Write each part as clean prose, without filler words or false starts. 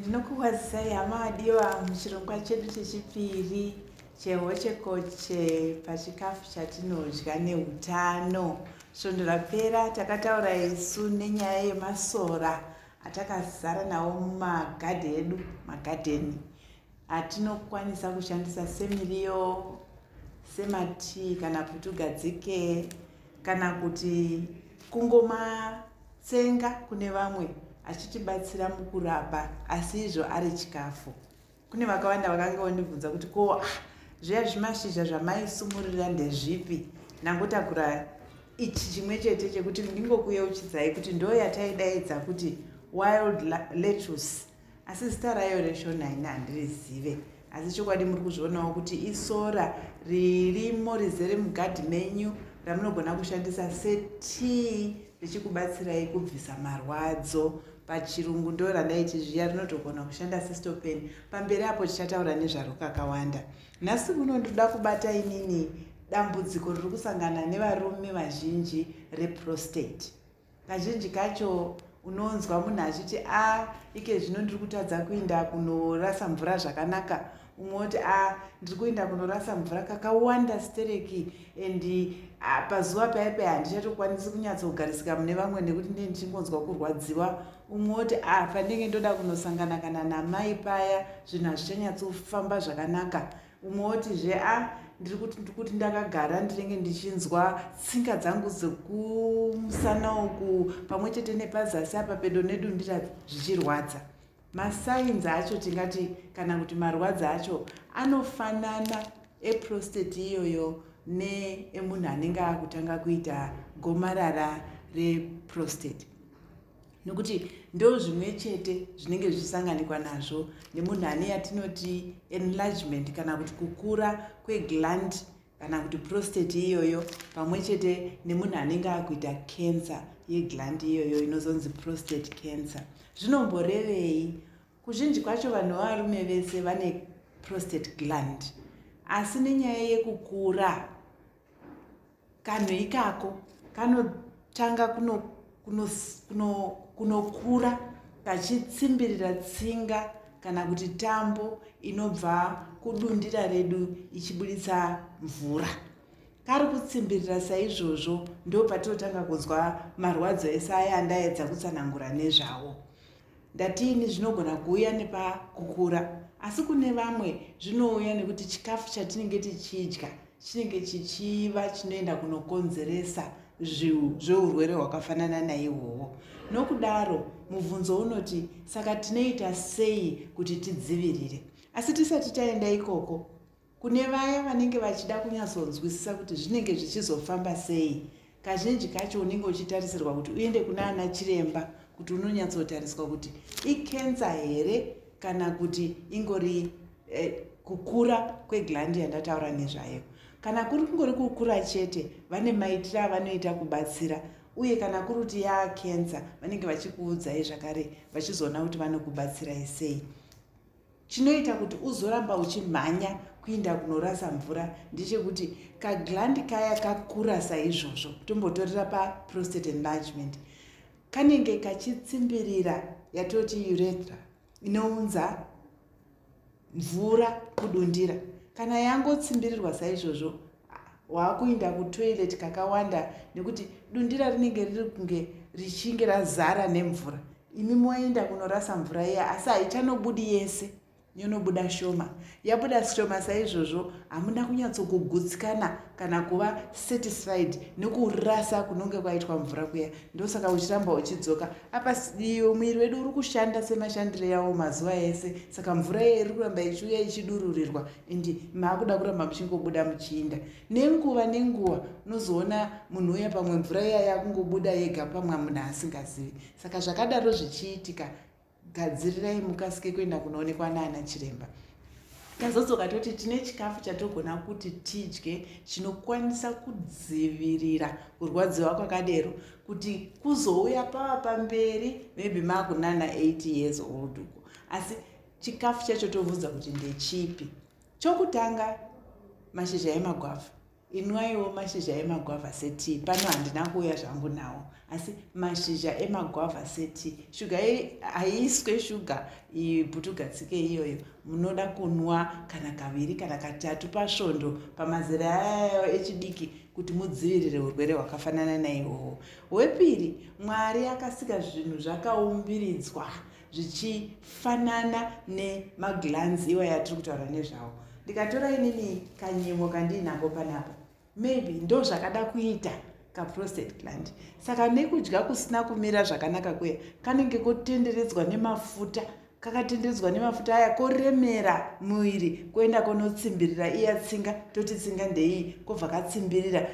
Ndinokuwazisai hama adiwa muchirongwa chedu chechipiri chehochekoche pachikafu chatinodya neutano. Svondo rapera takataura isu nenyaya yemasora atakazara nawo mumagadhi edu, magadheni atinokwanisa kushandisa semiriwo, sematii kana kuti ugadzike kana kuti kungomatsenga kune vamwe achitibatsira mukurapa, asi izvo ari chikafu. Kune vakawanda vakanga vandibvunza kuti ko zviya zvimashizha zvamaisumurira ndezvipi? Nangotakura ichi chimwe chete chekuti ndingokuyeuchidzai kuti ndo yataidaidza kuti wild lettuce, asi zita rayo reshona handirizive. Asi chokwadi muri kuzvionawo kuti isora ririmo rizere mugadhi menyu ramunogona kushandisa setii richikubatsirai kubvisa marwadzo. Pachirungu ndo randaiti zviya rinotogona kushanda sestopeni. Pamberi apo tichataura nezvaro kakawanda. Nhasi uno ndoda kubata inini dambudziko riri kusangana nevarume vazhinji reprostate. Kazhinji kacho unonzwa munhu achiti ike zvino ndiri kutadza kuenda kunorasa mvura zvakanaka. Umwe oti ndiri kuenda kunorasa mvura kakawanda stereki and pazuva paipai handichatokwanisi kunyatsogarisika mune vamwe nekuti ndinenge ndichingonzwa kurwadziwa. Umwe oti pandinenge ndoda kunosangana kana namai paya zvinhu hazvichanyatsofamba zvakanaka. Umwe otizve ndiri kuti ndakagara ndinenge ndichinzwa tsinga dzangu dzekumusana uku pamwe chete nepazasi apa pedo nedundira zvichirwadza. Masainzi acho tingati kana kuti marwadzi acho anofanana eprostate iyoyo neemunhu anenge akutanga kuita gomarara reprostate, nokuti ndo zvimwe chete zvinenge zvichisanganikwa nazvo nemunhu ane yatinoti enlargement kana kuti kukura kwegland kana kuti prostate iyoyo, pamwe chete nemunhu anenge akuita cancer yegland iyoyo inozonzi prostate cancer. Zvinomborevei? Kuzhinji kwacho vanhu varume vese vane prostate gland, asi nenyaya yekukura kanhu ikako kanotanga kunokura kachitsimbirira tsinga kana kuti tambo inobva kudundira redu ichibuditsa mvura. Kari kutsimbirira saizvozvo ndo patinotanga kunzwa marwadzo ese aya andaedza kutsanangura nezvawo. Ndatini zvinogona kuuya nepakukura, asi kune vamwe zvinouya nekuti chikafu chatinenge tichidya chinenge chichiva chinoenda kunokonzeresa zveurwere hwakafanana naihwohwo. Nokudaro mubvunzo unoti saka tinoita sei kuti tidzivirire? Asi tisati taenda ikoko, kune vaya vanenge vachida kunyatsonzwisisa kuti zvinenge zvichizofamba sei, kazhinji kacho unenge uchitarisirwa kuti uende kuna ana chiremba kuti unonyatsotariswa kuti ikenza here kana kuti ingori kukura kweglandi yandataura nezvayo. Kana kuri kungori kukura chete, vane maitiro avanoita kubatsira, uye kana kuri kuti yakenza vanenge vachikuudzai zvakare vachizoona kuti vanokubatsirai sei. Chinoita kuti uzoramba uchimhanya kuenda kunorasa mvura ndechekuti kaglandi kaya kakura saizvozvo, tombotorera paprostate enlargement, kanenge kachitsimbirira yatoti urethra inounza mvura kudundira. Kana yangotsimbirirwa saizvozvo wakuenda kutoilet kakawanda nekuti dundira rinenge riri kunge richinge razara nemvura. Imi moenda kunorasa mvura iya asi haichanobudi yese, yonobuda shoma. Yabuda shoma saizvozvo hamuna kunyatsokugutsikana kana kuva satisfied nekurasa kunonge kwaitwa mvura kuya. Ndosaka uchiramba uchidzoka apa mwiri wedu uri kushanda semashandiro yawo mazuva ese, saka mvura iya iri kuramba ichiuya ichidururirwa indi maakuda kuramba muchingobuda muchiinda. Nenguva nenguva unozoona munhu uya pamwe mvura iya yakungobuda yega pamwe munhu asingazivi. Saka zvakadaro zvichiitika, gadzirirai mukasike kuenda kunoonekwa naana chiremba. Tazodzoka toti tine chikafu chatogona kuti tidye chinokwanisa kudzivirira kurwadziwa kwakadero kuti kuzouya pamberi maybe maakunana 80 years old uko. Asi chikafu chacho tovudza kuti ndechipi? Chokutanga, mashizha emagwavha. inwaiwo mashizha emagwavha setii. Pano handina kuuya zvangu nawo, asi mashizha emagwavha setii. Shuga haiiswe shuga iputugadzike iyoyo. Munoda kunwa kana kaviri kana katatu pasvondo pamazera ayayo echidiki kuti mudzivirire urwere hwakafanana naihwohwo. Hwepiri, Mwari akasika zvinhu zvakaumbiridzwa zvichifanana nemaglanzi iwa yatiri kutaura nezvawo. Ndikatora inini kanyimo kandiinako panapa, maybe ndo zvakada kuita kaprostate gland. Saka nekudya kusina kumira zvakanaka kuya kanenge kotenderedzwa nemafuta, kakatenderedzwa nemafuta aya koremera muviri kuenda kunotsimbirira iya tsinga, toti tsinga ndeiyi kobva katsimbirira,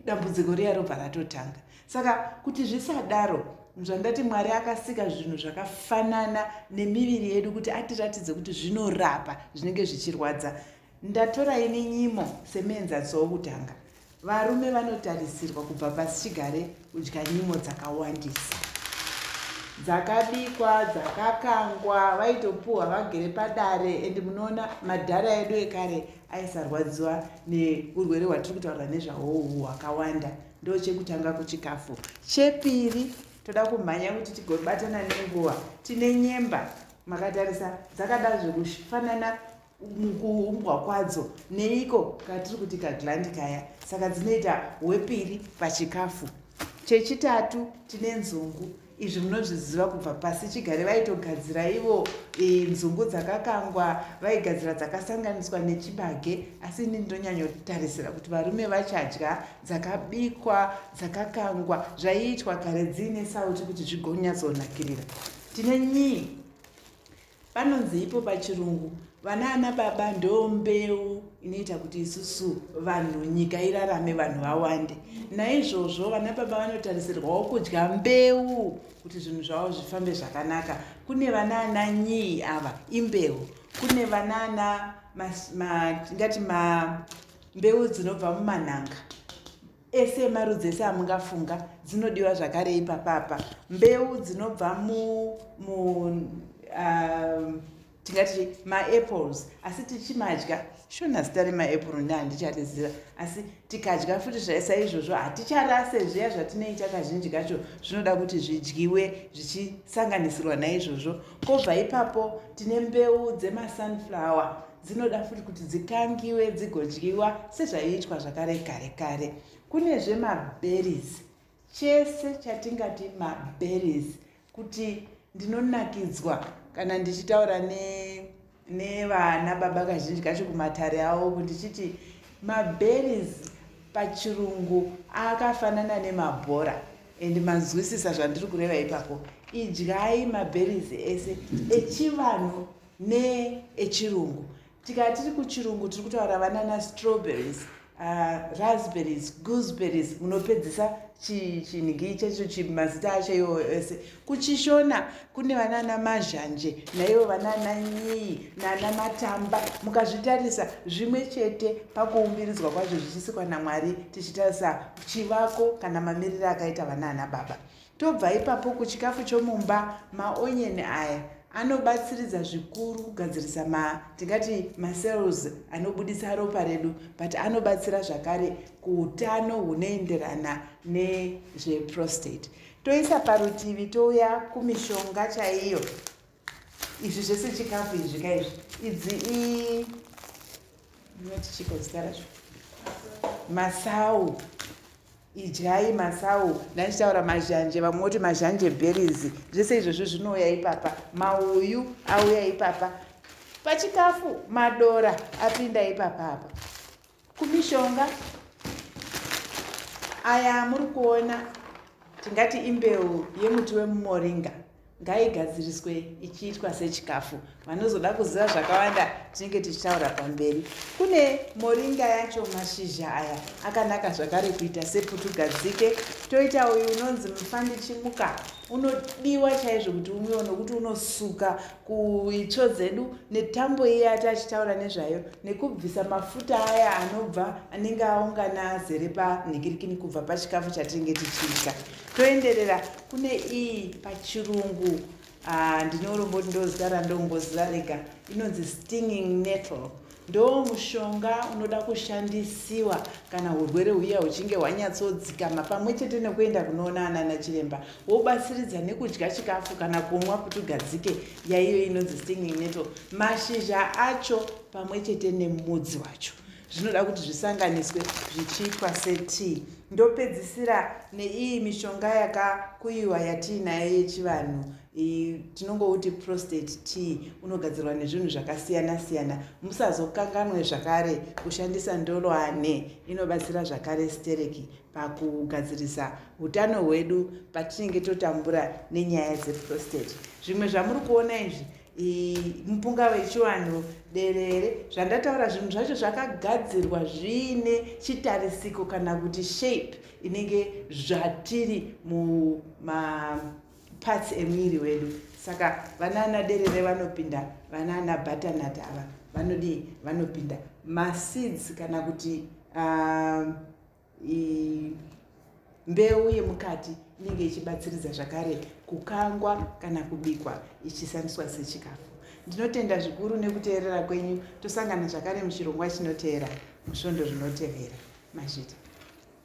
dambudziko riya robva ratotanga. Saka kuti zvisadaro, zvandati Mwari akasika zvinhu zvakafanana nemiviri yedu kuti atiratidze kuti zvinorapa zvinenge zvichirwadza. Ndatora ini nyimo semenzatso wokutanga. Varume vanotarisirwa kubva pasi chigare kudya nyimo dzakawandisa, dzakabikwa, dzakakangwa, vaitopuhwa vagere padare. Endi munoona madhara edu ekare aisarwadziwa neurwere hwatiri kutaura nezvahwo hwakawanda. Ndo chekutanga kuchikafu. Chepiri, toda kumhanya kuti tigobatana nenguva. Tine nyemba, makatarisa dzakada zvekufanana mukuumbwa kwadzo neiko katiri kuti kaglandi kaya. Saka dzinoita hwepiri pachikafu. Chechitatu, tine nzungu. Izvi munozviziva kubva pasi chigare vaitogadzira ivo nzungu dzakakangwa, vaigadzira dzakasanganiswa nechibage. Asi ini ndinonyanyotarisira kuti varume vachadya dzakabikwa, dzakakangwa, zvaiitwa kare dziine sauti kuti zvigonyatsonakirira. Tine nyii. Panonzi ipo pachirungu, vanaana baba ndo mbeu inoita kuti isusu vanhu, nyika irarame, vanhu vawande. Naizvozvo vana baba vanotarisirwawo kudya mbeu kuti zvinhu zvavo zvifambe zvakanaka. Kune vanaana nyii ava imbeu, kune vanaana tingati mbeu dzinobva mumanhanga. Ese marudzi ese amungafunga dzinodiwa zvakare ipapapa. Mbeu dzinobva tingati maapples, asi tichimadya, shona zita remaapple ndehandichariziva, asi tikadya futi saizvozvo haticharase zviya zvatinoita kazhinji kacho zvinoda kuti zvidyiwe zvichisanganisirwa naizvozvo. Kobva ipapo tine mbeu dzemasunflower, dzinoda futi kuti dzikangiwe dzigodyiwa sezvaiitwa zvakare kare kare. Kunezve maberries, chese chatingati maberries, kuti ndinonakidzwa kana ndichitaura nevana baba kazhinji kacho kumatare avo ndichiti maberries pachirungu akafanana nemabhora. And mazwisisa zvandiri kureva ipapo. Idyai maberries ese echivanhu neechirungu. Tikatiri kuchirungu tiri kutaura vanana strawberries, raspberries, gooseberries, munopedzisa chinhigi checho mazita acho iwo ese. Kuchishona kune vanana mazhanje, naivo vanana nyii nana matamba. Mukazvitarisa zvimwe chete pakuumbiridzwa kwazvo zvichisikwa naMwari, tichitarisa chivako kana mamiriro akaita vanana baba. Tobva ipapo kuchikafu chomumba, maonyeni aya anobatsiridza zvikuru kugadzirisa tingati macells anobudisa ropa redu, but anobatsira zvakare kuutano hunoenderana nezveprostate. Toisa parutivi touya kumishonga chaiyo. Izvi zvese chikafu izvi kaizvi. Idzi masau. Idyai masau. Ndandichitaura mazhanje, vamwe voti mazhanje berries. Zvese izvozvo zvinouya ipapa. Mauyu auya ipapa. Pachikafu madora apinda ipapa apa. Kumishonga aya muri kuona tingati imbeu yemuti wemumoringa, ngaigadziriswe ichiitwa sechikafu. Vanozoda kuziva zvakawanda tinenge tichitaura pamberi. Kune moringa yacho mashizha aya akanaka zvakare kuita seputugadzike. Toita uyu unonzi mufandichimuka, unodiwa chaizvo kuti umwewo nokuti unosuka kuitsvo dzedu netambo iya atachitaura nezvayo, nekubvisa mafuta aya anenge aungana azere panhikirikini kubva pachikafu chatinenge tichidya. Toenderera kune iyi pachirungu, ndinoromboti ndozita randongoziva rega, inonzi stinging nettle. ndo mushonga unoda kushandisiwa kana urwere huya huchinge hwanyatsodzikama, pamwe chete nekuenda kunoona ana chiremba, wobatsiridza nekudya chikafu kana kumwa kuti ugadzike yaiyo inonzi stinging nettle. Mashizha acho pamwe chete nemudzi wacho zvinoda kuti zvisanganiswe zvichiitwa setea. Ndopedzisira neiyi mishonga yakakuyiwa yatiinayo yechivanhu, tinongouti prostate tea, unogadzirwa nezvinhu zvakasiyana siyana. Musazokanganwe zvakare kushandisa ndoroane, inobatsira zvakare stereki pakugadzirisa utano hwedu patinenge totambura nenyaya dzeprostate. Zvimwe zvamuri kuona izvi mupunga wechivanhu, derere, zvandataura zvinhu zvacho zvakagadzirwa zviine chitarisiko kana kuti shape inenge zvatiri mumaparts emwiri wedu. Saka vanana derere vanopinda, vanana butternut ava vanodii, vanopinda. Maseeds kana kuti mbeu yemukati inenge ichibatsiridza zvakare kukangwa kana kubikwa ichishandiswa sechikafu. Ndinotenda zvikuru nekuteerera kwenyu. Tosangana zvakare muchirongwa chinoteera musvondo zvinotevera. Mazvita.